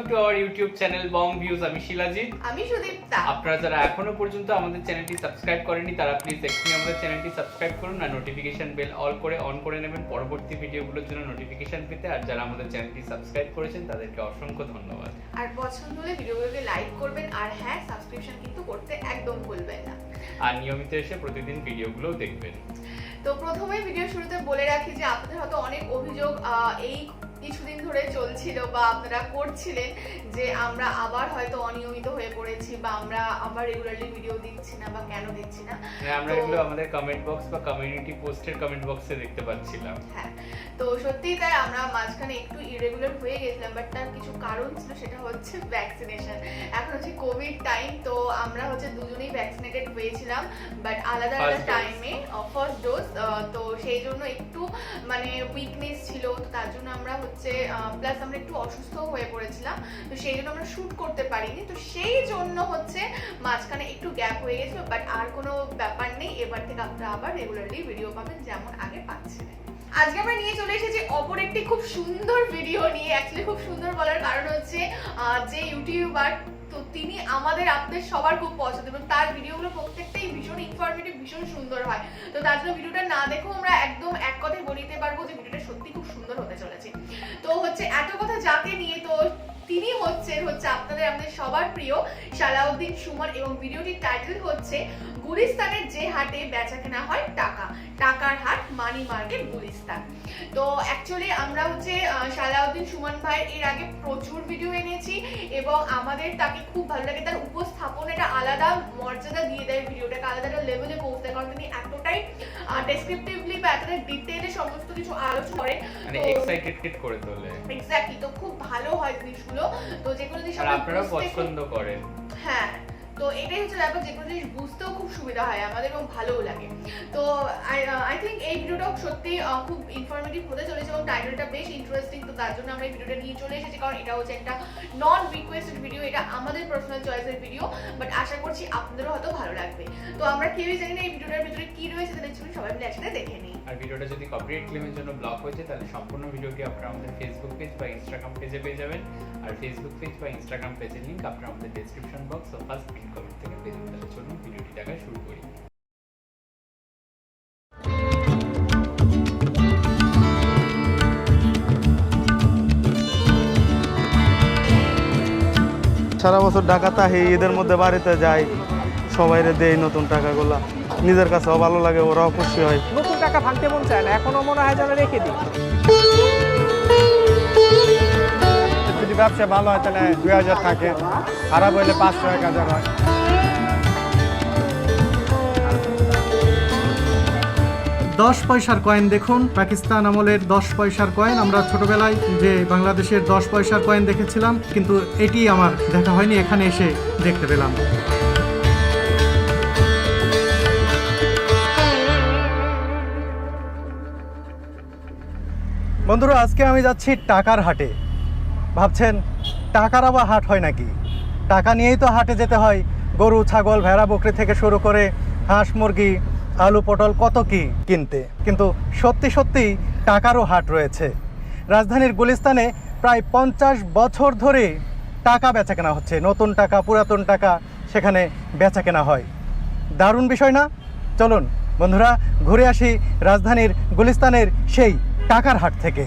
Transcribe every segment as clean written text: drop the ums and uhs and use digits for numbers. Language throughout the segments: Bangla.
To our YouTube channel Bong views. আমি শিলাজিৎ, আমি সুদীপ্তা। আপনারা যারা এখনো পর্যন্ত আমাদের চ্যানেলটি সাবস্ক্রাইব করেননি তারা প্লিজ এক্ষুনি আমাদের চ্যানেলটি সাবস্ক্রাইব করুন আর নোটিফিকেশন বেল অন করে নেবেন পরবর্তী ভিডিওগুলোর জন্য নোটিফিকেশন পেতে। আর যারা আমাদের চ্যানেলটি সাবস্ক্রাইব করেছেন তাদেরকে অসংখ্য ধন্যবাদ। আর পছন্দ হলে ভিডিওগুলোকে লাইক করবেন আর হ্যাঁ, সাবস্ক্রিপশন কিন্তু করতে একদম ভুলবেন না। আর নিয়মিত এসে প্রতিদিন ভিডিওগুলো দেখবেন। তো প্রথমে ভিডিও শুরুতে বলে রাখি যে আপনাদের হয়তো অনেক অভিযোগ এই কিছুদিন ধরে চলছিল বা আপনারা করছিলেন যে আমরা আবার হয়তো অনিয়মিত হয়ে পড়েছি বা আমরা আবার রেগুলারলি ভিডিও দিচ্ছি না বা কেন দিচ্ছি না। আমরা এগুলো আমাদের কমেন্ট বক্স বা কমিউনিটি পোস্টের কমেন্ট বক্সে দেখতে পাচ্ছিলাম। হ্যাঁ, তো সত্যিই তাই আমরা মাঝখানে একটু ইরেগুলার হয়ে গেছিলাম, বাট তার কিছু কারণ ছিল, সেটা হচ্ছে ভ্যাকসিনেশন। এখন হচ্ছে কোভিড টাইম, তো আমরা হচ্ছে দুজনেই ভ্যাকসিনেটেড হয়েছিলাম, বাট আলাদা আলাদা টাইমে ফার্স্ট ডোজ। তো সেই জন্য একটু মানে উইকনেস ছিল, তো তার জন্য আমরা হচ্ছে প্লাস আমরা একটু অসুস্থ হয়ে পড়েছিলাম, তো সেই জন্য আমরা শুট করতে পারিনি। তো সেই জন্য হচ্ছে মাঝখানে একটু গ্যাপ হয়ে গেছিল, বাট আর কোনো ব্যাপার নেই, এবার থেকে আপনারা আবার রেগুলারলি ভিডিও পাবেন যেমন আগে পাচ্ছিলেন। আজকে আমরা নিয়ে চলে এসেছি অপর একটি খুব সুন্দর ভিডিও নিয়ে। অ্যাকচুয়ালি খুব সুন্দর বলার কারণ হচ্ছে যে ইউটিউবার, তো তিনি আমাদের আপনাদের সবার খুব পছন্দ এবং তার ভিডিওগুলো প্রত্যেকটাই ভীষণ ইনফরমেটিভ, ভীষণ সুন্দর হয়। তো তার জন্য ভিডিওটা না দেখেও আমরা একদম এক কথায় বলিতে পারবো যে ভিডিওটা সত্যি খুব সুন্দর হতে চলেছে। তো হচ্ছে এত কথা যাকে নিয়ে, তো তিনি হচ্ছে আপনাদের আমাদের সবার প্রিয় সালাউদ্দিন সুমন, এবং ভিডিওটির টাইটেল হচ্ছে গুলিস্তানের যে হাটে বেচা কেনা হয় টাকার হাট, মানি মার্কেট গুলিস্তান। তো অ্যাকচুয়ালি আমরা হচ্ছে সালাউদ্দিন সুমন ভাই এর আগে প্রচুর ভিডিও এনেছি এবং আমাদের তাকে খুব ভালো লাগে। তার উপস্থাপন একটা আলাদা মর্যাদা দিয়ে দেয়, ভিডিওটাকে আলাদা একটা লেভেলে পৌঁছায়, কারণ তিনি এতটাই ডেসক্রিপটিভলি বা এতটাই ডিটেইলে সমস্ত কিছু আলোচনা করেন, মানে এক্সাইটেড করে তোলে। এক্স্যাক্টলি, তো খুব ভালো হয় জিনিসগুলো। তো যেগুলো জিনিস আপনারা পছন্দ করেন, হ্যাঁ, তো এটাই হচ্ছে ব্যাপার, যেগুলো জিনিস বুঝতেও খুব সুবিধা হয় আমাদের এবং ভালোও লাগে। তো আই থিঙ্ক এই ভিডিওটাও সত্যি খুব ইনফরমেটিভ হতে চলেছে এবং টাইটেলটা বেশ ইন্টারেস্টিং। তো তার জন্য আমরা এই ভিডিওটা নিয়ে চলে এসেছি, কারণ এটা হচ্ছে একটা নন রিকোয়েস্টেড ভিডিও, এটা আমাদের পার্সোনাল চয়েসের ভিডিও, বাট আশা করছি আপনাদেরও হয়তো ভালো লাগবে। তো আমরা কেউই জানি না এই ভিডিওটার ভিতরে কি রয়েছে, তাহলে চলুন সবাই মিলে একসাথে দেখে নিই। আর ভিডিওটা যদি কপিরাইট ক্লেমের জন্য ব্লক হয়েছে তাহলে সম্পূর্ণ ভিডিওটি আপনারা আমাদের ফেসবুক পেজ বা ইনস্টাগ্রাম পেজে পেয়ে যাবেন। আর ফেসবুক পেজ বা ইনস্টাগ্রাম পেজের লিংক আপনারা আমাদের ডেসক্রিপশন বক্স ও ফার্স্ট পিন কমেন্ট থেকে পেয়ে যাবেন। তাহলে চলুন ভিডিওটি দেখা শুরু করি। সারা বছর ঢাকা থাকি, ঈদের মধ্যে বাড়িতে যাই, সবাইরে দেই নতুন টাকাগুলা, নিজের কাছেও ভালো লাগে, ওরাও খুশি হয়। নতুন টাকা ভাঙতে মন চায় না, এখনো মনে হয় যেন রেখে দিই। যদি ব্যবসা ভালো হয় তাহলে 2000 থাকে, খারাপ হইলে 500 1000 হয়। 10 পয়সার কয়েন দেখুন, পাকিস্তান আমলের 10 পয়সার কয়েন। আমরা ছোটবেলায় যে বাংলাদেশের 10 পয়সার কয়েন দেখেছিলাম, কিন্তু এটি আমার দেখা হয়নি, এখানে এসে দেখতে পেলাম। বন্ধুরা, আজকে আমি যাচ্ছি টাকার হাটে। ভাবছেন টাকার আবার হাট হয় নাকি? টাকা নিয়েই তো হাটে যেতে হয়, গরু ছাগল ভেড়া বকরি থেকে শুরু করে হাঁস মুরগি আলু পটল কত কি কিনতে। কিন্তু সত্যি সত্যি টাকারও হাট রয়েছে। রাজধানীর গুলিস্তানে প্রায় 50 বছর ধরে টাকা বেচা কেনা হচ্ছে, নতুন টাকা পুরাতন টাকা সেখানে বেচা কেনা হয়। দারুণ বিষয় না? চলুন বন্ধুরা ঘুরে আসি রাজধানীর গুলিস্তানের সেই টাকার হাট থেকে।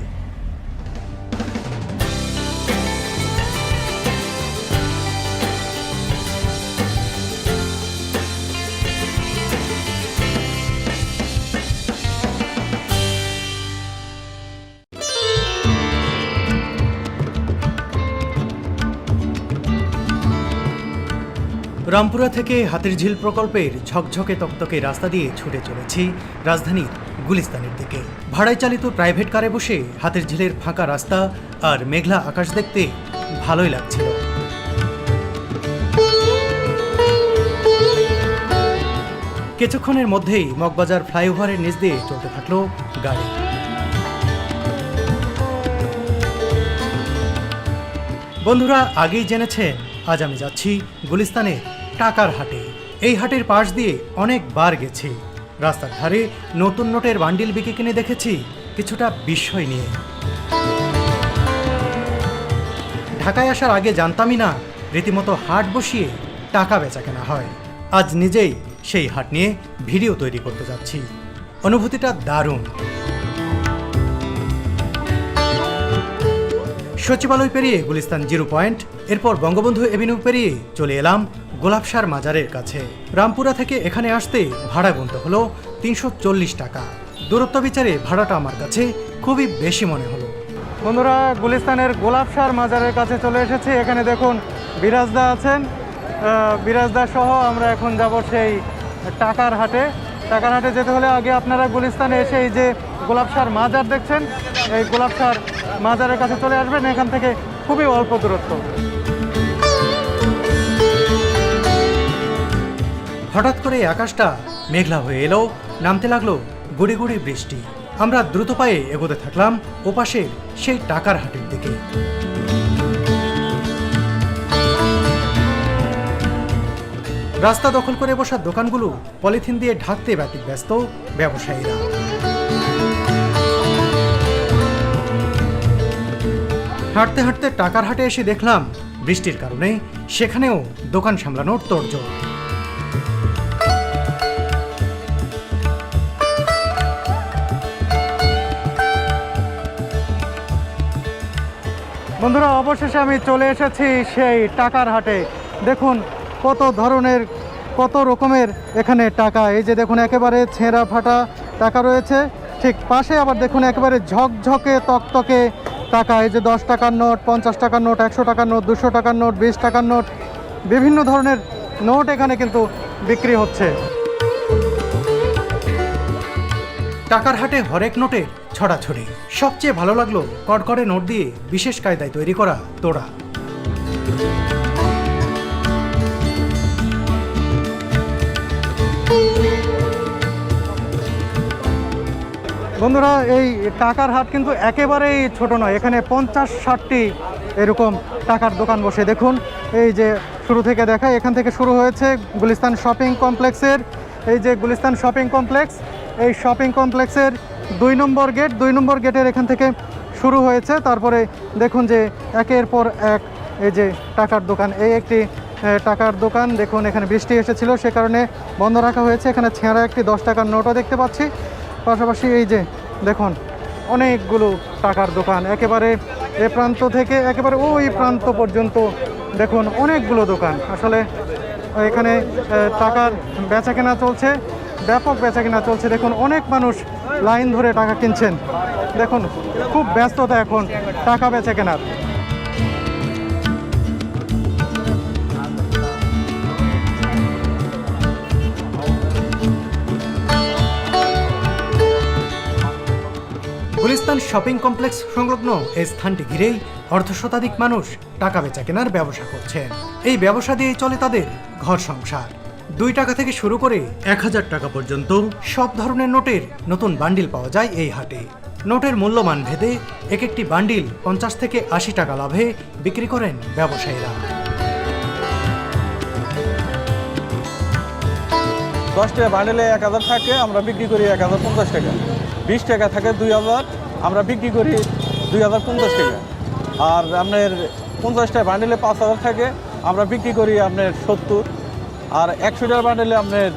রামপুরা থেকে হাতির ঝিল প্রকল্পের ঝকঝকে তকতকে রাস্তা দিয়ে ছুটে চলেছি রাজধানীর গুলিস্তানের দিকে। ভাড়ায় চালিত প্রাইভেট কারে বসে হাতির ঝিলের ফাঁকা রাস্তা আর মেঘলা আকাশ দেখতে ভালোই লাগছিল। কিছুক্ষণের মধ্যেই মগবাজার ফ্লাইওভারের নিচ দিয়ে চলতে থাকলো গাড়ি। বন্ধুরা, আগেই জেনেছেন আজ আমি যাচ্ছি গুলিস্তানের টাকার হাটে। এই হাটের পাশ দিয়ে অনেকবার গেছি। রাস্তার ধারে নতুন নোটের বান্ডিল বিক্রি কিনে দেখেছি কিছুটা বিস্ময় নিয়ে। ঢাকায় আসার আগে জানতামই না রীতিমতো হাট বসিয়ে টাকা বেচা কেনা হয়। আজ নিজেই সেই হাট নিয়ে ভিডিও তৈরি করতে যাচ্ছি। অনুভূতিটা দারুণ। সচিবালয় পেরিয়ে গুলিস্তান 0 পয়েন্ট, এরপর বঙ্গবন্ধু এভিনিউ পেরিয়ে চলে এলাম গোলাপসার মাজারের কাছে। রামপুরা থেকে এখানে আসতে ভাড়া গুনতে হলো 340 টাকা। দূরত্ব বিচারে ভাড়াটা আমার কাছে খুবই বেশি মনে হলো। বন্ধুরা, গুলিস্তানের গোলাপসার মাজারের কাছে চলে এসেছি। এখানে দেখুন বিরাজদা আছেন, বিরাজদা সহ আমরা এখন যাব সেই টাকার হাটে। টাকার হাটে যেতে হলে আগে আপনারা গুলিস্তানে এসে এই যে গোলাপসার মাজার দেখছেন, এই গোলাপসার মাজারের কাছে চলে আসবেন। এখান থেকে খুবই অল্প দূরত্ব। হঠাৎ করে আকাশটা মেঘলা হয়ে এলো, নামতে লাগলো গুড়ি গুড়ি বৃষ্টি। আমরা দ্রুত পায়ে এগোতে থাকলাম ওপাশের সেই টাকার হাটের দিকে। রাস্তা দখল করে বসা দোকানগুলো পলিথিন দিয়ে ঢাকতে ব্যস্ত ব্যবসায়ীরা। হাঁটতে হাঁটতে টাকার হাটে এসে দেখলাম বৃষ্টির কারণে সেখানেও দোকান সামলানোর তোড়জোড়। বন্ধুরা, অবশেষে আমি চলে এসেছি সেই টাকার হাটে। দেখুন কত ধরনের কত রকমের এখানে টাকা। এই যে দেখুন একেবারে ছেঁড়া ফাটা টাকা রয়েছে, ঠিক পাশে আবার দেখুন একেবারে ঝকঝকে তকতকে টাকা। এই যে 10 টাকার নোট, 50 টাকার নোট, 100 টাকার নোট, 200 টাকার নোট, 20 টাকার নোট, বিভিন্ন ধরনের নোট এখানে কিন্তু বিক্রি হচ্ছে। টাকার হাটে হরেক নোটের ছড়াছড়ি। সবচেয়ে ভালো লাগলো কড়কড়ে নোট দিয়ে বিশেষ কায়দায় তৈরি করা তোড়া। বন্ধুরা, এই টাকার হাট কিন্তু একেবারেই ছোট নয়। এখানে 50-60টি এরকম টাকার দোকান বসে। দেখুন এই যে শুরু থেকে দেখায়, এখান থেকে শুরু হয়েছে গুলিস্তান শপিং কমপ্লেক্সের। এই যে গুলিস্তান শপিং কমপ্লেক্স, এই শপিং কমপ্লেক্সের 2 নম্বর গেট, 2 নম্বর গেটের এখান থেকে শুরু হয়েছে। তারপরে দেখুন যে একের পর এক এই যে টাকার দোকান। এই একটি টাকার দোকান, দেখুন এখানে বৃষ্টি এসেছিল সে কারণে বন্ধ রাখা হয়েছে। এখানে ছেঁড়া একটি 10 টাকার নোটও দেখতে পাচ্ছি। পাশাপাশি এই যে দেখুন অনেকগুলো টাকার দোকান, একেবারে এ প্রান্ত থেকে একেবারে ওই প্রান্ত পর্যন্ত দেখুন অনেকগুলো দোকান। আসলে এখানে টাকার বেচাকেনা চলছে, ব্যাপক বেচাকেনা চলছে। দেখুন অনেক মানুষ লাইন ধরে টাকা কিনছেন। দেখুন খুব ব্যস্ততা এখন টাকা বেচাকেনার। গুলিস্তান শপিং কমপ্লেক্স সংলগ্ন এই স্থানটি ঘিরেই অর্ধশতাধিক মানুষ টাকা বেচা কেনার ব্যবসা করছেন। এই ব্যবসা দিয়েই চলে তাদের ঘর সংসার। 2 টাকা থেকে শুরু করে 1000 টাকা পর্যন্ত সব ধরনের নোটের নতুন বান্ডিল পাওয়া যায় এই হাটে। নোটের মূল্যমান ভেদে এক একটি বান্ডিল 50 থেকে 80 টাকা লাভে বিক্রি করেন ব্যবসায়ীরা। 10 টাকা বান্ডেলে 1000 থাকে, আমরা বিক্রি করি 1050 টাকা। 20 টাকা থাকে 2000, আমরা বিক্রি করি 2050 টাকা। আর আপনার 50 টাকা বান্ডেলে 5000 থাকে, আমরা বিক্রি করি আপনার 70। আর 100 টাকা বান্ডেলে আপনার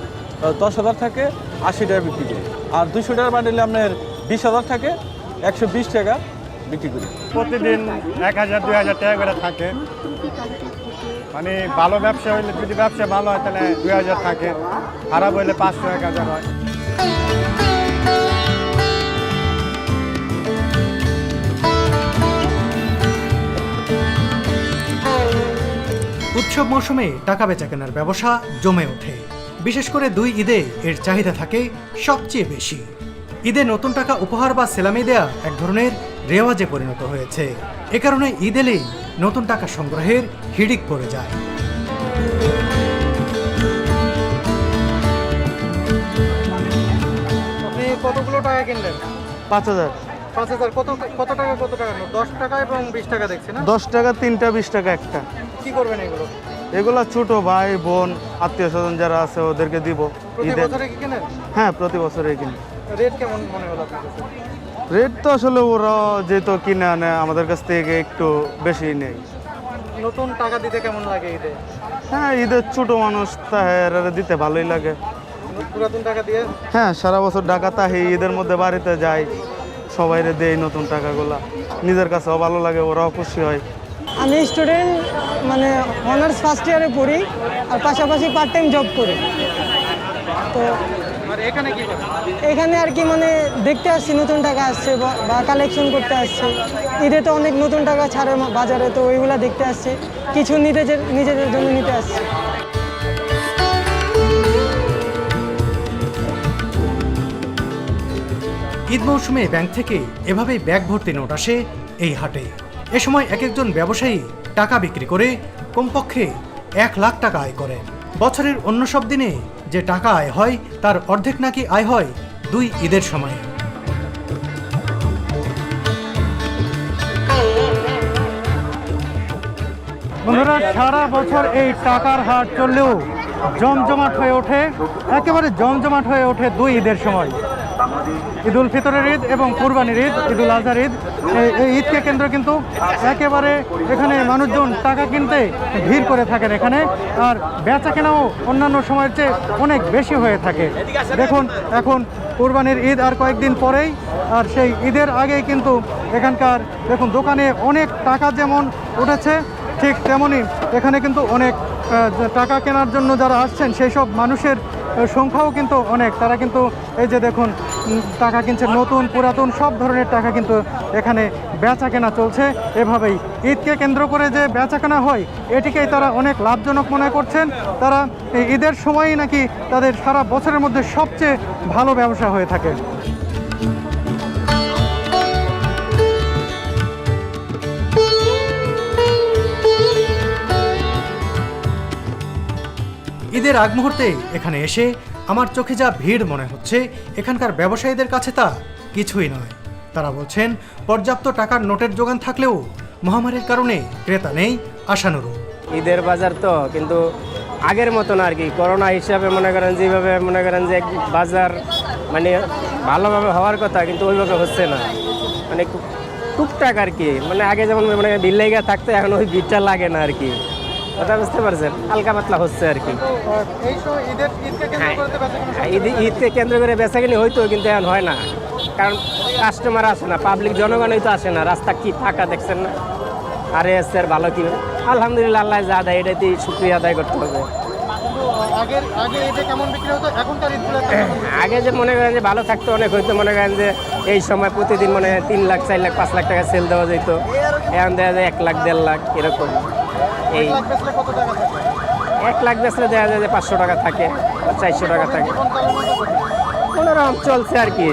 10,000 থাকে, 80 টাকা বিক্রি করি। আর 200 টাকা বান্ডেলে আপনার 20,000 থাকে, 120 টাকা বিক্রি করি। প্রতিদিন 1000-2000 টাকা করে থাকে। মানে ভালো ব্যবসা হইলে, যদি ব্যবসা ভালো হয় তাহলে 2000 থাকে, খারাপ হইলে 500-1000 হয়। উৎসব মৌসুমে টাকা বেচা কেনার ব্যবসা জমে ওঠে। বিশেষ করে 2 ঈদে এর চাহিদা থাকে সবচেয়ে বেশি। ঈদে নতুন টাকা উপহার বা সেলামি দেয়া এক ধরনের রেওয়াজে পরিণত হয়েছে। এ কারণে ঈদ এলেই নতুন টাকা সংগ্রহের হিড়িক পড়ে যায়। আপনি কতগুলো টাকা কিনলেন? 5000। 5000। কত টাকা কত টাকা নোট? 10 টাকা এবং 20 টাকা দেখছি না? 10 টাকা 3টা, 20 টাকা একটা। কি করবেন এগুলো? এগুলা ছোট ভাই বোন আত্মীয় স্বজন যারা আছে ওদেরকে দিব। প্রতি বছরে কি কেনেন? হ্যাঁ, প্রতি বছরে কিনি। রেট কেমন মনে হলো আপনার কাছে? রেট তো আসলে ওরা যেহেতু কিনে আনে আমাদের কাছ থেকে একটু বেশি নেই। নতুন টাকা দিতে কেমন লাগে ঈদে? হ্যাঁ, ঈদের ছোট মানুষ তাহের দিতে ভালোই লাগে। পুরাতন টাকা দিয়ে? হ্যাঁ, সারা বছর ঢাকা তাহি ঈদের মধ্যে বাড়িতে যাই, সবাইরে দেই নতুন টাকাগুলা, নিজের কাছেও ভালো লাগে, ওরাও খুশি হয়। আমি স্টুডেন্ট, মানে অনার্স ফার্স্ট ইয়ারে পড়ি আর পাশাপাশি পার্ট টাইম জব করি। তো আর এখানে কি করেন? এখানে আর কি মানে দেখতে আসছি নতুন টাকা আসছে বা কালেকশন করতে আসছি। ঈদে তো অনেক নতুন টাকা ছাড়ে বাজারে, তো ওইগুলা দেখতে আসছি, কিছু নিজেদের জন্য নিতে আসছি। ঈদ মৌসুমে ব্যাংক থেকে এভাবেই ব্যাগ ভর্তি নোট আসে এই হাটে। এ সময় এক একজন ব্যবসায়ী টাকা বিক্রি করে কমপক্ষে 1 লাখ টাকা আয় করেন। বছরের অন্য সব দিনে যে টাকা আয় হয় তার অর্ধেক নাকি আয় হয় 2 ঈদের সময়। বন্ধুরা, সারা বছর এই টাকার হাট চললেও জমজমাট হয়ে ওঠে, একেবারে জমজমাট হয়ে ওঠে 2 ঈদের সময়। ঈদ উল ফিতরের ঈদ এবং কুরবানির ঈদ, ঈদ উল আজহার ঈদ। এই ঈদকে কেন্দ্র কিন্তু একেবারে এখানে মানুষজন টাকা কিনতে ভিড় করে থাকেন এখানে, আর বেচা কেনাও অন্যান্য সময়ের চেয়ে অনেক বেশি হয়ে থাকে। দেখুন, এখন কুরবানির ঈদ আর কয়েকদিন পরেই, আর সেই ঈদের আগেই কিন্তু এখানকার দেখুন দোকানে অনেক টাকা যেমন উঠেছে, ঠিক তেমনই এখানে কিন্তু অনেক টাকা কেনার জন্য যারা আসছেন সেই সব মানুষের সংখ্যাও কিন্তু অনেক। তারা কিন্তু এই যে দেখুন টাকা কিনছে, নতুন পুরাতন সব ধরনের টাকা কিন্তু এখানে বেচা কেনা চলছে। এভাবেই ঈদকে কেন্দ্র করে যে বেচা কেনা হয় এটিকেই তারা অনেক লাভজনক মনে করছেন। তারা এই ঈদের সময়ই নাকি তাদের সারা বছরের মধ্যে সবচেয়ে ভালো ব্যবসা হয়ে থাকে। ঈদের আগ মুহূর্তে এখানে এসে আমার চোখে যা ভিড় মনে হচ্ছে, এখানকার ব্যবসায়ীদের কাছে তা কিছুই নয়। তারা বলছেন পর্যাপ্ত টাকার নোটের যোগান থাকলেও মহামারীর কারণে ক্রেতা নেই আশানুরূপ। ঈদের বাজার তো কিন্তু আগের মতন আর কি, করোনা হিসাবে মনে করেন যেভাবে মনে করেন যে বাজার মানে ভালোভাবে হওয়ার কথা কিন্তু ওইভাবে হচ্ছে না, মানে টুকটাক আর কি। মানে আগে যেমন মানে ভিড় লেগে থাকতো, এখন ওই ভিড়টা লাগে না আর কি, কথা বুঝতে পারছেন, হালকা পাতলা হচ্ছে আর কি। ঈদকে কেন্দ্র করে বেচাকেনি হইতো, কিন্তু এখন হয় না, কারণ কাস্টমার আসে না, পাবলিক জনগণই তো আসে না, রাস্তা কি ফাঁকা দেখছেন না। আর এসছে আর ভালো কি, আলহামদুলিল্লাহ আল্লাহ যা দেয় এটাতেই শুক্রিয়া আদায় করতে হবে। আগে যে মনে করেন যে ভালো থাকতো, অনেক হয়তো মনে করেন যে এই সময় প্রতিদিন মনে হয় 3 লাখ 4 লাখ 5 লাখ টাকা সেল দেওয়া যেত, এখন দেওয়া যায় 1 লাখ 1.5 লাখ এরকম। এই 1 লাখ বেচলে দেওয়া যায় যে 500 টাকা থাকে, 400 টাকা থাকে, কোনোরকম চলছে আর কি।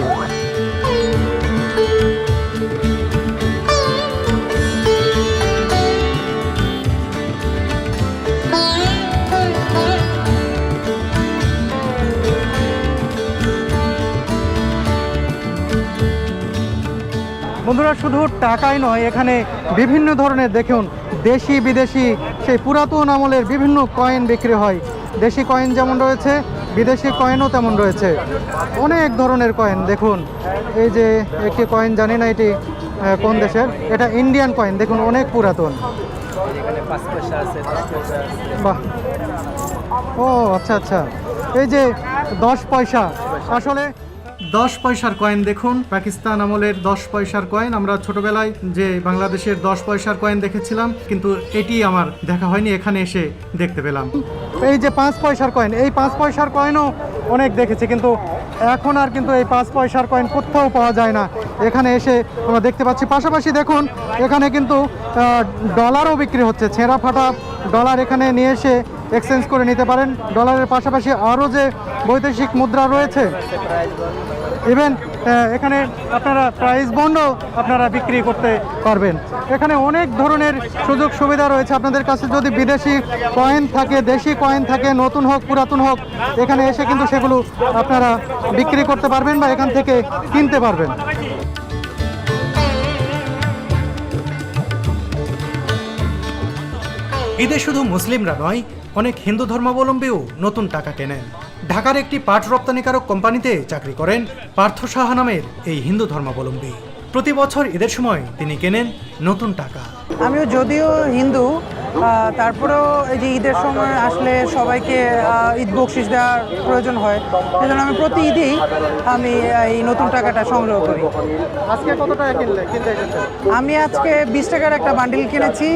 বন্ধুরা, শুধু টাকাই নয়, এখানে বিভিন্ন ধরনের দেখুন দেশি বিদেশি সেই পুরাতন আমলের বিভিন্ন কয়েন বিক্রি হয়। দেশি কয়েন যেমন রয়েছে, বিদেশি কয়েনও তেমন রয়েছে, অনেক ধরনের কয়েন। দেখুন এই যে একটি কয়েন, জানি না এটি কোন দেশের, এটা ইন্ডিয়ান কয়েন, দেখুন অনেক পুরাতন। বাহ, ও আচ্ছা আচ্ছা, এই যে 10 পয়সা, আসলে 10 পয়সার কয়েন দেখুন, পাকিস্তান আমলের 10 পয়সার কয়েন। আমরা ছোটবেলায় যে বাংলাদেশের 10 পয়সার কয়েন দেখেছিলাম, কিন্তু এটি আমার দেখা হয়নি, এখানে এসে দেখতে পেলাম। এই যে 5 পয়সার কয়েন, এই 5 পয়সার কয়েনও অনেক দেখেছি, কিন্তু এখন আর কিন্তু এই 5 পয়সার কয়েন কোথাও পাওয়া যায় না, এখানে এসে আমরা দেখতে পাচ্ছি। পাশাপাশি দেখুন এখানে কিন্তু ডলারও বিক্রি হচ্ছে, ছেঁড়া ফাটা ডলার এখানে নিয়ে এসে এক্সচেঞ্জ করে নিতে পারেন। ডলারের পাশাপাশি আরও যে বৈদেশিক মুদ্রা রয়েছে, ইভেন এখানে আপনারা প্রাইস বন্ডও আপনারা বিক্রি করতে পারবেন। এখানে অনেক ধরনের সুযোগ সুবিধা রয়েছে। আপনাদের কাছে যদি বিদেশি কয়েন থাকে, দেশি কয়েন থাকে, নতুন হোক পুরাতন হোক, এখানে এসে কিন্তু সেগুলো আপনারা বিক্রি করতে পারবেন বা এখান থেকে কিনতে পারবেন। ঈদে শুধু মুসলিমরা নয়, অনেক হিন্দু ধর্মাবলম্বীও নতুন টাকা কেনেন। ঢাকার একটি পাট রপ্তানিকারক কোম্পানিতে চাকরি করেন পার্থ সাহা নামের এই হিন্দু ধর্মাবলম্বী। প্রতি বছর ঈদের সময় তিনি কেনেন নতুন টাকা। আমিও যদিও হিন্দু, তারপরেও এই যে ঈদের সময় আসলে সবাইকে ঈদ বকশিস দেওয়ার প্রয়োজন হয়, সেজন্য আমি প্রতি ঈদেই আমি এই নতুন টাকাটা সংগ্রহ করি। আজকে কত টাকা কিনতে এসেছেন? আমি আজকে 20 টাকার একটা বান্ডিল কিনেছি,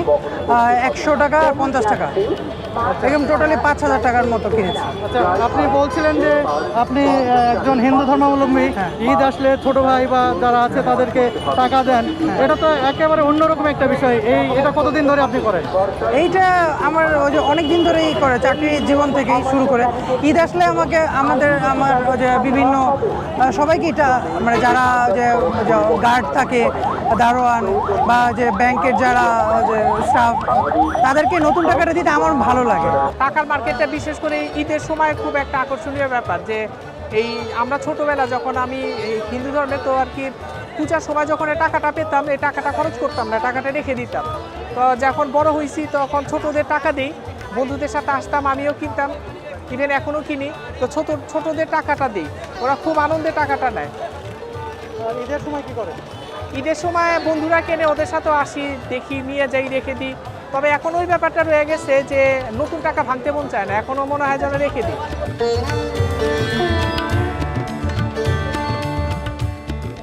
100 টাকা আর 50 টাকা, এরকম টোটালি 5,000 টাকার মতো কিনেছি। আচ্ছা, আপনি বলছিলেন যে আপনি একজন হিন্দু ধর্মাবলম্বী, ঈদ আসলে ছোট ভাই বা যারা আছে তাদেরকে টাকা দেন, এটা তো একেবারে অন্যরকম একটা বিষয়। এটা কতদিন ধরে আপনি করেন? এইটা আমার ওই যে অনেক দিন ধরেই করে, চাকরি জীবন থেকেই শুরু করে। ঈদ আসলে আমার ওই যে বিভিন্ন সবাইকে এটা মানে যারা যে গার্ড থাকে, দারোয়ান বা যে ব্যাংকের যারা যে স্টাফ, তাদেরকে নতুন টাকাটা দিতে আমার ভালো লাগে। টাকার মার্কেটটা বিশেষ করে ঈদের সময় খুব একটা আকর্ষণীয় ব্যাপার, যে এই আমরা ছোটোবেলা যখন আমি এই হিন্দু ধর্মে, তো আর কি পূজার সময় যখন এই টাকাটা পেতাম, এই টাকাটা খরচ করতাম না, টাকাটা রেখে দিতাম। তো যখন বড় হয়েছি তখন ছোটদের টাকা দিই, বন্ধুদের সাথে আসতাম, আমিও কিনতাম, ইভেন এখনও কিনি। তো ছোটদের টাকাটা দিই, ওরা খুব আনন্দে টাকাটা নেয়। ঈদের সময় কি করেন? ঈদের সময় বন্ধুরা কেনে, ওদের সাথেও আসি, দেখি, নিয়ে যাই, রেখে দিই। তবে এখন ওই ব্যাপারটা রয়ে গেছে যে নতুন টাকা ভাঙতে মন চায় না, এখনও মনে হয় যেন রেখে দিই।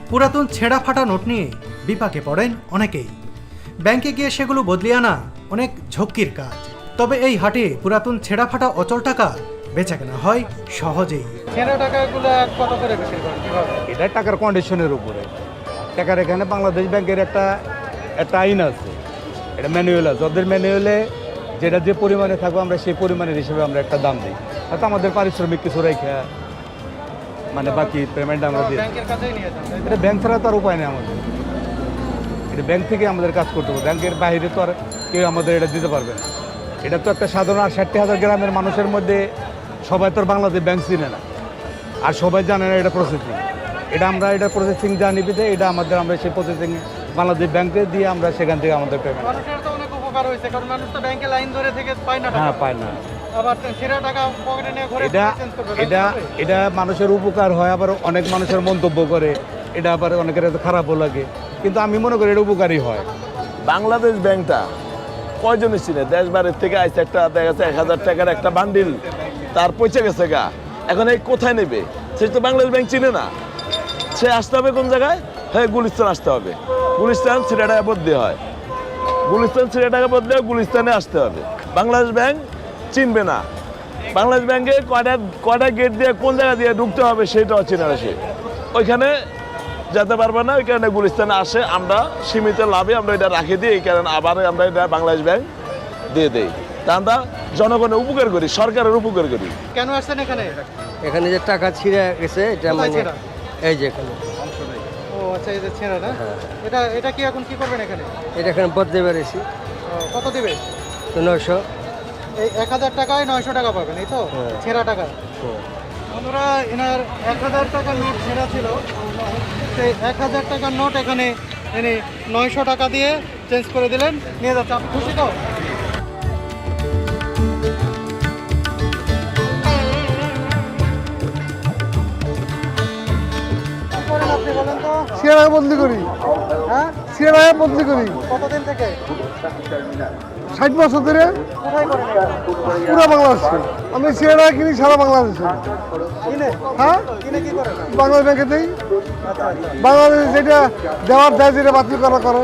পুরাতন ছেঁড়া ফাটা নোট নিয়ে বিপাকে পড়েন অনেকেই। ব্যাংকে গিয়ে সেগুলো বদলিয়ে আনা অনেক ঝক্কির কাজ। তবে এই হাটে পুরাতন ছেঁড়া ফাটা অচল টাকা বেচা কেনা হয় সহজেই। ছেঁড়া টাকাগুলো কত করে বিক্রি করেন? কিভাবে? এটা টাকার কন্ডিশনের উপরে। টাকার এখানে বাংলাদেশ ব্যাংকের একটা আইন আছে, এটা ম্যানুয়াল আছে। ওদের ম্যানুয়ালে যেটা যে পরিমাণে থাকবে আমরা সেই পরিমাণের হিসেবে আমরা একটা দাম দিই। হয়তো আমাদের পারিশ্রমিক কিছু রেখে মানে বাকি পেমেন্ট আমরা দিই। ব্যাংকের কাছেই নিয়ে যান? এটা ব্যাংক ছাড়া তো আর উপায় নেই আমাদের, এটা ব্যাংক থেকে আমাদের কাজ করতে হবে। ব্যাংকের বাইরে তো আর কেউ আমাদের এটা দিতে পারবে না। এটা তো একটা সাধারণ 60,000 গ্রামের মানুষের মধ্যে সবাই তো আর বাংলাদেশ ব্যাংক চিনে না, আর সবাই জানে না এটা প্রসেসিং। এটা প্রসেসিং জানি বিধে এটা আমরা সেই প্রসেসিং বাংলাদেশ ব্যাংকে দিয়ে আমরা সেখান থেকে আমাদের পেমেন্ট। মানুষের তো অনেক উপকার হয়েছে, কারণ মানুষ তো ব্যাংকে লাইন ধরে থেকে পায় না। হ্যাঁ, পায় না। আবার ছেঁড়া টাকা পকেটে নিয়ে ঘরে চেঞ্জ করবে। এটা মানুষের উপকার হয়, আবার অনেক মানুষের মন্তব্য করে, এটা আবার অনেকের খারাপও লাগে, কিন্তু আমি মনে করি এটা উপকারই হয়। বাংলাদেশ ব্যাংকটা কয়জন চিনে? দেশ বাইরের থেকে আইসে একটা দেখা গেছে 1,000 টাকার একটা বান্ডিল তার পৌঁছে গেছে গা, এখন এই কোথায় নেবে? সে তো বাংলাদেশ ব্যাংক চিনে না। সে আসতে হবে কোন জায়গায়? হ্যাঁ, গুলিস্তান আসতে হবে। গুলিস্তান ছিটা টাকা বদলে হয়, গুলিস্তান ছিটা টাকা বদলে গুলিস্তানে আসতে হবে। বাংলাদেশ ব্যাংক চিনবে না। বাংলাদেশ ব্যাংকে কয়টা গেট দিয়ে কোন জায়গা দিয়ে ঢুকতে হবে সেটাও চিনে না সে, ওইখানে যেতে পারবে না। ওই কারণে গুলিস্তানে আসে, আমরা সীমিত লাভে আমরা এটা রাখি দিই, এই কারণে আবার আমরা এটা বাংলাদেশ ব্যাংক দিয়ে দিই। তা আমরা জনগণের উপকার করি, সরকারের উপকার করি। কেন আসছেন এখানে? এখানে যে টাকা ছিঁড়ে গেছে, এটা কোথায় ছেঁড়া? এই যে এখানে। ও আচ্ছা, এই যে ছেঁড়া না? এটা কি এখন কি করবেন এখানে? এটা এখানে বদলে বেড়েছি। কত দিবে? 900। এই 1,000 টাকায় 900 টাকা পাবেন, এই তো ছেঁড়া টাকা। বন্ধুরা, এনার 1,000 টাকার নোট ছেঁড়া ছিল, সেই 1,000 টাকার নোট এখানে এনে 900 টাকা দিয়ে চেঞ্জ করে দিলেন, নিয়ে যাচ্ছে। আপনি খুশি তো? আপনি বলেন তো। ছেঁড়া বদলি করি। হ্যাঁ, ছেঁড়া বদলি করি। কতদিন থেকে? 60 বছর ধরে। কোথায় করেন? পুরো বাংলাদেশে আমি ছেঁড়া কিনি, সারা বাংলাদেশে। কিনে? হ্যাঁ, কিনে কি করেন? বাংলাদেশ ব্যাংকে দেই। আচ্ছা, বাংলাদেশে যেটা দেওয়ার দেয়, যেটা বাতিল করা করে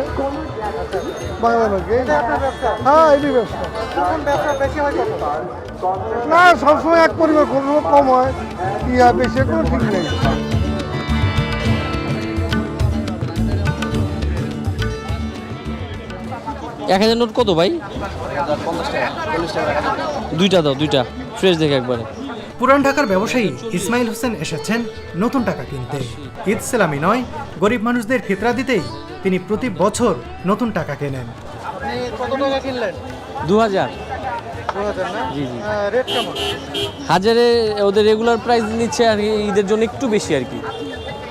বাংলা ব্যাংকে। এটা আপনার ব্যবসা? হ্যাঁ, এটি ব্যবসা। এখন ব্যবসা বেশি হয় কত? না, সবসময় এক পরিমাণ, কোনো কম হয়, কি হয় বেশি, কোনো ঠিক নেই। এক 1000 নোট কত ভাই? দুইটা দাও, দুইটা ফ্রেশ দেখে একবারে। পুরান ঢাকার ব্যবসায়ী ইসমাইল হোসেন এসেছেন নতুন টাকা কিনতে। ঈদ সেলামি নয়, গরিব মানুষদের ফিতরা দিতেই তিনি প্রতি বছর নতুন টাকা কেনেন। আপনি কত টাকা কিনলেন? 2000। 2000 না? জি জি। রেট কেমন? হাজারে ওদের রেগুলার প্রাইস নিচ্ছে আর কি, ঈদের জন্য একটু বেশি আর কি।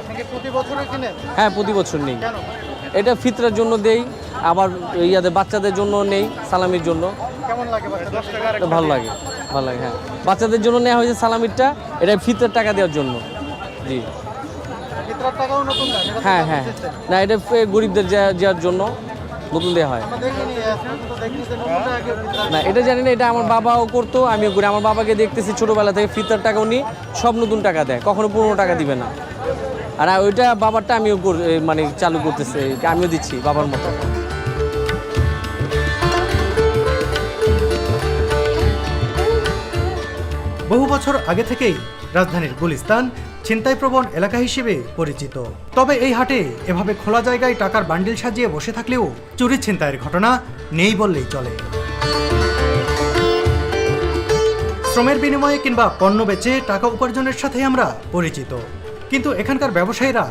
নাকি প্রতি বছরই কিনেন? হ্যাঁ, প্রতি বছর নেই। কেন? এটা ফিতরার জন্য দেই, আবার ইয়াদের বাচ্চাদের জন্য নেই, সালামির জন্য। কেমন লাগে বাচ্চা? 10 টাকা আর তো ভালো লাগে, ভালো লাগে। হ্যাঁ, বাচ্চাদের জন্য নেওয়া হয়েছে সালামিরটা, এটা ফিতরার টাকা দেওয়ার জন্য। জি। ফিতরার টাকাও নতুন দেন? এটা তো হ্যাঁ নতুন হ্যাঁ, system। না এটা গরিবদের দেওয়ার জন্য নতুন দেওয়া হয় আমরা দেখিনি, এখন তো দেখি যে নতুন টাকা কেউ ফিতরা না, এটা জানি না, এটা আমার বাবাও করতো, আমিও করি। আমার বাবাকে দেখতেছি ছোটোবেলা থেকে ফিতরার টাকা উনি সব নতুন টাকা দেয়, কখনো পুরনো টাকা দিবে না। আর ওইটা বাবারটা আমিও মানে চালু করতেছি, আমিও দিচ্ছি বাবার মতো। বহু বছর আগে থেকেই রাজধানীর গুলিস্তান ছিনতাইপ্রবণ এলাকা হিসেবে পরিচিত। তবে এই হাটে এভাবে খোলা জায়গায় টাকার বান্ডিল সাজিয়ে বসে থাকলেও চুরি ছিনতাইয়ের ঘটনা নেই বললেই চলে। শ্রমের বিনিময়ে কিংবা পণ্য বেচে টাকা উপার্জনের সাথে আমরা পরিচিত, কিন্তু এখানকার ব্যবসায়ীরা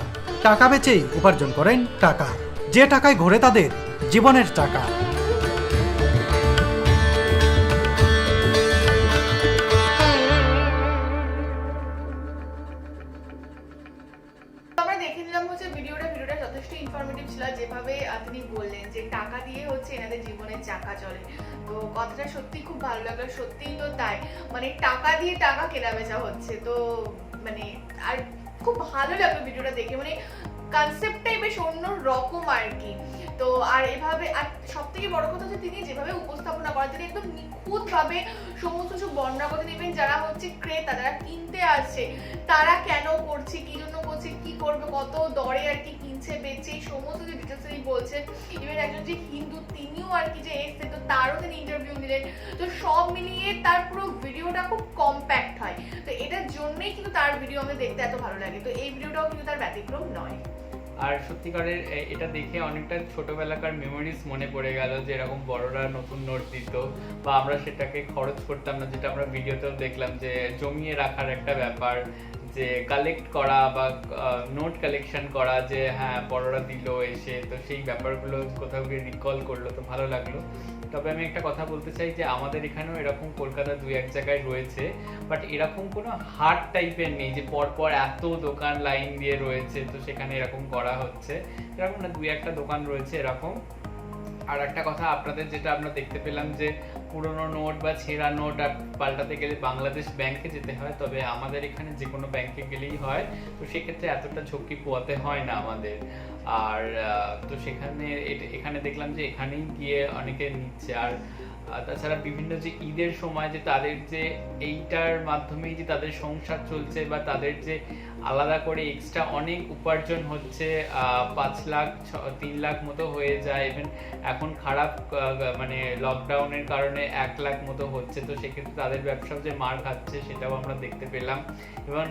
টাকা বেচেই উপার্জন করেন টাকা, যে টাকায় ঘোরে তাদের জীবনের চাকা। আমরা দেখে নিলাম হচ্ছে ভিডিওটা যথেষ্ট ইনফরমেটিভ ছিল, যেভাবে তিনি বললেন যে টাকা দিয়ে হচ্ছে এনাদের জীবনের চাকা চলে। তো কথাটা সত্যি খুব ভালো লাগলো, সত্যিই তো তাই, মানে টাকা দিয়ে টাকা কেনা বেচা হচ্ছে। তো মানে আর খুব ভালো লাগলো ভিডিওটা দেখে, মানে কনসেপ্টটাই বেশ অন্য রকম আর কি। তো আর এভাবে, আর সব থেকে বড় কথা হচ্ছে তিনি যেভাবে উপস্থাপনা করেন, তিনি একদম নিখুঁত ভাবে সমস্ত কিছু বর্ণনা করে নেবেন। যারা হচ্ছে ক্রেতা, যারা কিনতে আসছে, তারা কেন করছে, কি জন্য করছে, কি করবে, কত দরে আর কি কিনছে বেচছে, এই সমস্ত যে ডিটেলস তিনি বলছেন। ইভেন একজন যে হিন্দু, তিনিও আর কি যে এসছে, তো তারও তিনি ইন্টারভিউ দিলেন। তো সব মিলিয়ে তার পুরো ভিডিওটা খুব কম্প্যাক্ট হয়। তো এটার জন্যই কিন্তু তার ভিডিও আমাদের দেখতে এত ভালো লাগে। তো এই ভিডিওটাও কিন্তু তার ব্যতিক্রম নয়। আর সত্যিকারের এটা দেখে অনেকটা ছোটবেলাকার মেমোরিজ মনে পড়ে গেল, যে এরকম বড়রা নতুন নোট দিত বা আমরা সেটাকে খরচ করতাম না, যেটা আমরা ভিডিওতেও দেখলাম যে জমিয়ে রাখার একটা ব্যাপার, যে কালেক্ট করা বা নোট কালেকশন করা, যে হ্যাঁ বড়রা দিল এসে, তো সেই ব্যাপারগুলো কোথাও গিয়ে রিকল করলো, তো ভালো লাগলো। তবে আমি একটা কথা বলতে চাই যে আমাদের এখানেও এরকম কলকাতা দুই এক জায়গায় রয়েছে, বাট এরকম কোনো হাট টাইপের নেই যে পরপর এত দোকান লাইন দিয়ে রয়েছে, তো সেখানে এরকম করা হচ্ছে, এরকম না, দুই একটা দোকান রয়েছে এরকম। আর একটা কথা আপনাদের যেটা আমরা দেখতে পেলাম যে পুরনো নোট বা ছেঁড়া নোট আর পাল্টাতে গেলে বাংলাদেশ ব্যাংকে যেতে হয়, তবে আমাদের এখানে যে কোনো ব্যাংকে গেলেই হয়। তো সেক্ষেত্রে এতটা ঝক্কি পোয়াতে হয় না আমাদের। আর তো সেখানে এখানে দেখলাম যে এখানেই গিয়ে অনেকে নিচ্ছে। আর তাছাড়া বিভিন্ন যে ঈদের সময় যে তাদের যে এইটার মাধ্যমেই যে তাদের সংসার চলছে বা তাদের যে আলাদা করে এক্সট্রা অনেক উপার্জন হচ্ছে, 5 লাখ 3 লাখ মতো হয়ে যায়, ইভেন এখন খারাপ মানে লকডাউনের কারণে 1 লাখ মতো হচ্ছে। তো সেক্ষেত্রে তাদের ব্যবসাও যে মার খাচ্ছে সেটাও আমরা দেখতে পেলাম, এবং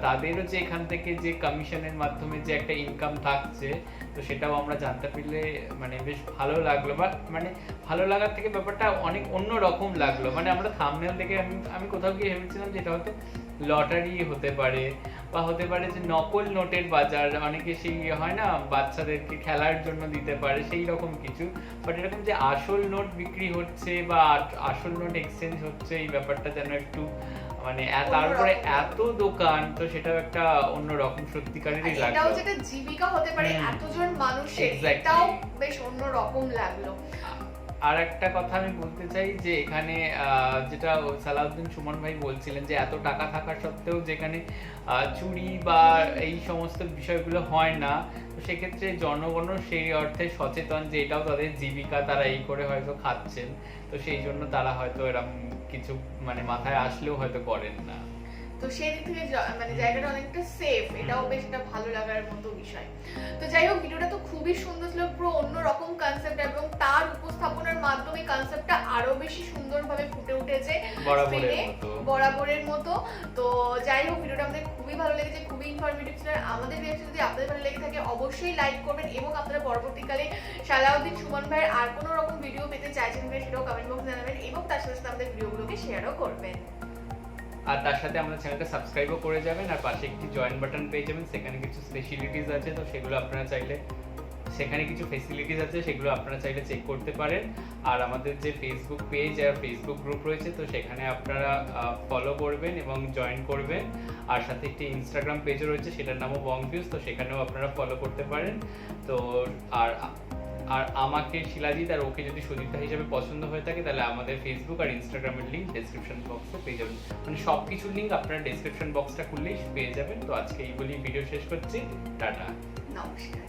তাদেরও যে এখান থেকে যে কমিশনের মাধ্যমে যে একটা ইনকাম থাকছে, তো সেটাও আমরা জানতে পারলে মানে বেশ ভালো লাগলো। বা মানে ভালো লাগার থেকে ব্যাপারটা অনেক অন্য রকম লাগলো। মানে আমরা থাম্বনেল দেখে আমি কোথাও গিয়ে ভেবেছিলাম যে এটা হয়তো লটারি হতে পারে, বা হতে পারে যে নকল নোটের বাজার, অনেকে সেই হয় না বাচ্চাদেরকে খেলার জন্য দিতে পারে, সেই রকম কিছু। বাট এরকম যে আসল নোট বিক্রি হচ্ছে বা আসল নোট এক্সচেঞ্জ হচ্ছে, এই ব্যাপারটা যেন একটু মানে তারপরে এত দোকান, তো সেটাও একটা অন্যরকম সত্যিকারেরই লাগলো। এটাও যেটা জীবিকা হতে পারে এতজন মানুষের, এটাও বেশ অন্যরকম লাগলো। আর একটা কথা আমি বলতে চাই যে এখানে যেটা সালাউদ্দিন সুমন ভাই বলছিলেন যে এত টাকা থাকা সত্ত্বেও যেখানে চুরি বা এই সমস্ত বিষয়গুলো হয় না, তো সেক্ষেত্রে জনগণও সেই অর্থে সচেতন যে এটাও তাদের জীবিকা, তারা এই করে হয়তো খাচ্ছেন, তো সেই জন্য তারা হয়তো এরকম কিছু মানে মাথায় আসলেও হয়তো করেন না। তো সেই দিক থেকে মানে জায়গাটা অনেকটা সেফ, এটাও বেশ একটা ভালো লাগার মতো বিষয়। তো যাই হোক, ভিডিওটা তো খুবই সুন্দর ছিল, পুরো অন্যরকম কনসেপ্ট, এবং তার উপস্থাপনার মাধ্যমে কনসেপ্টটা আরো বেশি সুন্দরভাবে ফুটে উঠেছে বরাবরের মতো। তো যাই হোক, ভিডিওটা আমাদের খুবই ভালো লেগেছে, খুবই ইনফরমেটিভ ছিল। আমাদের ভিডিও যদি আপনাদের ভালো লেগে থাকে অবশ্যই লাইক করবেন, এবং আপনারা পরবর্তীকালে সালাউদ্দিন সুমন ভাইয়ের আর কোনো রকম ভিডিও পেতে চাইছেন কিনা সেটাও কমেন্ট বক্সে জানাবেন, এবং তার সাথে সাথে আমাদের ভিডিওগুলোকে শেয়ারও করবেন। আর তার সাথে আমাদের চ্যানেলটা সাবস্ক্রাইবও করে যাবেন, আর পাশে একটি জয়েন বাটন পেয়ে যাবেন, সেখানে কিছু স্পেশালিটিস আছে, তো সেগুলো আপনারা চাইলে সেখানে কিছু ফেসিলিটিস আছে, সেগুলো আপনারা চাইলে চেক করতে পারেন। আর আমাদের যে ফেসবুক পেজ আর ফেসবুক গ্রুপ রয়েছে, তো সেখানে আপনারা ফলো করবেন এবং জয়েন করবেন। আর সাথে একটি ইনস্টাগ্রাম পেজও রয়েছে, সেটার নামও বং ভিউজ, তো সেখানেও আপনারা ফলো করতে পারেন। তো আর আমাকে শিলাজিৎ আর ওকে যদি সুদীপ্তা হিসেবে পছন্দ হয়ে থাকে, তাহলে আমাদের ফেসবুক আর ইনস্টাগ্রামের লিঙ্ক ডেসক্রিপশন বক্সে পেয়ে যাবেন। মানে সব কিছুর লিঙ্ক আপনারা ডেসক্রিপশন বক্সটা খুললেই পেয়ে যাবেন। তো আজকে এই বলেই ভিডিও শেষ করছি, টাটা, নমস্কার।